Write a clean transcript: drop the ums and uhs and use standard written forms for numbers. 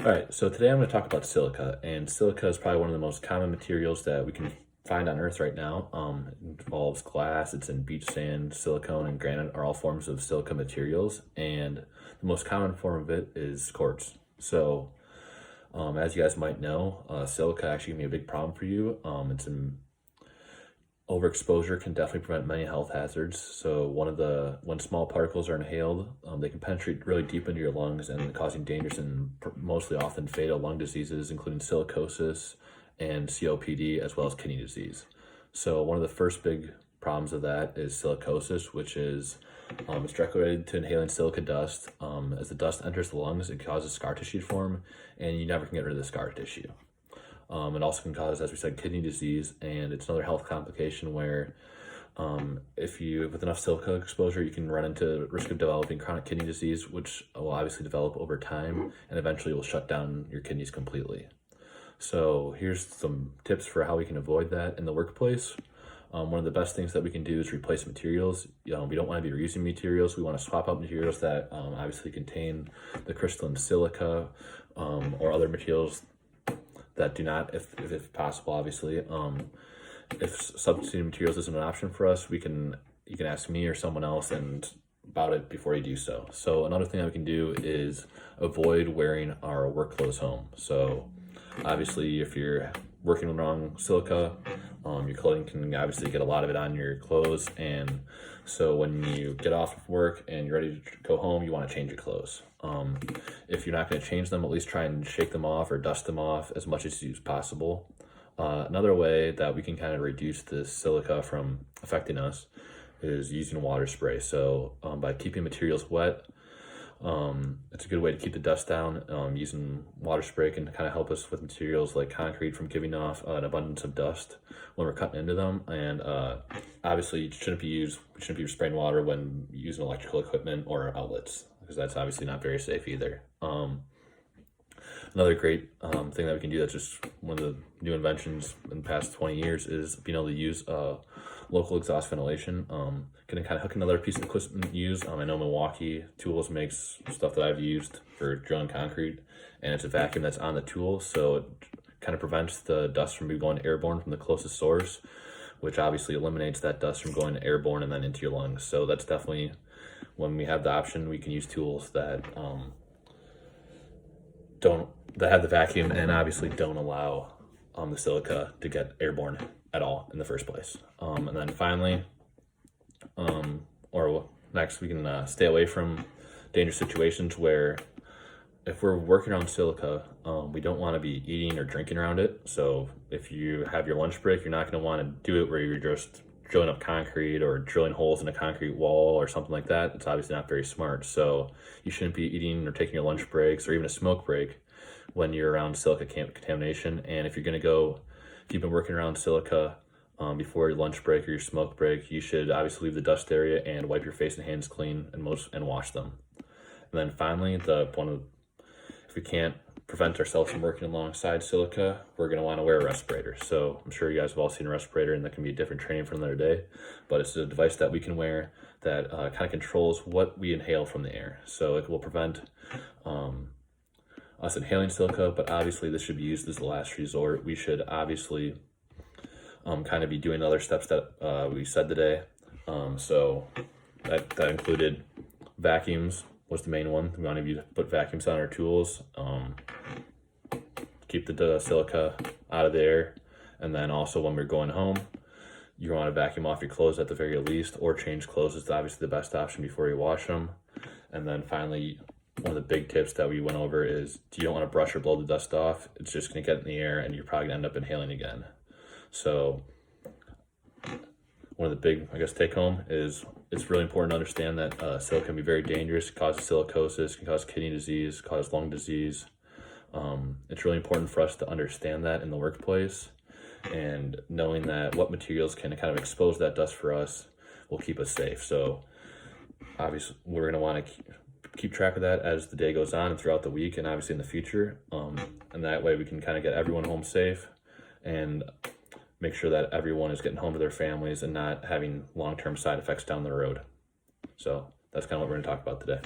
All right, so today I'm going to talk about silica, and silica is probably one of the most common materials that we can find on Earth right now. It involves glass, it's in beach sand, silicone, and granite are all forms of silica materials, and the most common form of it is quartz. So, as you guys might know, silica actually can be a big problem for you. Overexposure can definitely prevent many health hazards. So when small particles are inhaled, they can penetrate really deep into your lungs and causing dangerous and mostly often fatal lung diseases, including silicosis and COPD, as well as kidney disease. So one of the first big problems of that is silicosis, which is it's directly related to inhaling silica dust. As the dust enters the lungs, it causes scar tissue to form, and you never can get rid of the scar tissue. It also can cause, as we said, kidney disease, and it's another health complication where with enough silica exposure, you can run into risk of developing chronic kidney disease, which will obviously develop over time and eventually will shut down your kidneys completely. So here's some tips for how we can avoid that in the workplace. One of the best things that we can do is replace materials. We don't want to be reusing materials. We want to swap out materials that obviously contain the crystalline silica or other materials that do not, if possible, obviously. If substituting materials isn't an option for us, you can ask me or someone else about it before you do so. So another thing that we can do is avoid wearing our work clothes home. So obviously, if you're working around silica, your clothing can obviously get a lot of it on your clothes, and so when you get off of work and you're ready to go home, you want to change your clothes. If you're not going to change them, at least try and shake them off or dust them off as much as possible. Another way that we can kind of reduce the silica from affecting us is using water spray. So by keeping materials wet, it's a good way to keep the dust down. Using water spray can kind of help us with materials like concrete from giving off an abundance of dust when we're cutting into them. And obviously, we shouldn't be spraying water when using electrical equipment or outlets, because that's obviously not very safe either. Another great thing that we can do, that's just one of the new inventions in the past 20 years, is being able to use local exhaust ventilation. Can kind of hook another piece of equipment used. I know Milwaukee Tools makes stuff that I've used for drilling concrete, and it's a vacuum that's on the tool, so it kind of prevents the dust from going airborne from the closest source, which obviously eliminates that dust from going airborne and then into your lungs. So that's definitely, when we have the option, we can use tools that have the vacuum and obviously don't allow the silica to get airborne at all in the first place. And then finally, next, we can stay away from dangerous situations where if we're working around silica, we don't want to be eating or drinking around it. So if you have your lunch break, you're not going to want to do it where you're just drilling up concrete or drilling holes in a concrete wall or something like that. It's obviously not very smart. So you shouldn't be eating or taking your lunch breaks or even a smoke break when you're around silica contamination. And if you've been working around silica before your lunch break or your smoke break, you should obviously leave the dust area and wipe your face and hands clean and wash them. And then finally, if we can't prevent ourselves from working alongside silica, we're going to want to wear a respirator. So I'm sure you guys have all seen a respirator, and that can be a different training for another day, but it's a device that we can wear that kind of controls what we inhale from the air. So it will prevent us inhaling silica, but obviously this should be used as the last resort. We should obviously kind of be doing other steps that we said today. So that included vacuums was the main one. We want to put vacuums on our tools, keep the silica out of the air, and then also when we're going home, you want to vacuum off your clothes at the very least, or change clothes is obviously the best option before you wash them. And then finally, one of the big tips that we went over is you don't want to brush or blow the dust off. It's just going to get in the air and you're probably going to end up inhaling again. So one of the big, take home is it's really important to understand that silica can be very dangerous. It causes silicosis, can cause kidney disease, cause lung disease. It's really important for us to understand that in the workplace, and knowing that what materials can kind of expose that dust for us will keep us safe. So obviously we're going to want to keep track of that as the day goes on and throughout the week, and obviously in the future. And that way we can kind of get everyone home safe and make sure that everyone is getting home to their families and not having long-term side effects down the road. So that's kind of what we're going to talk about today.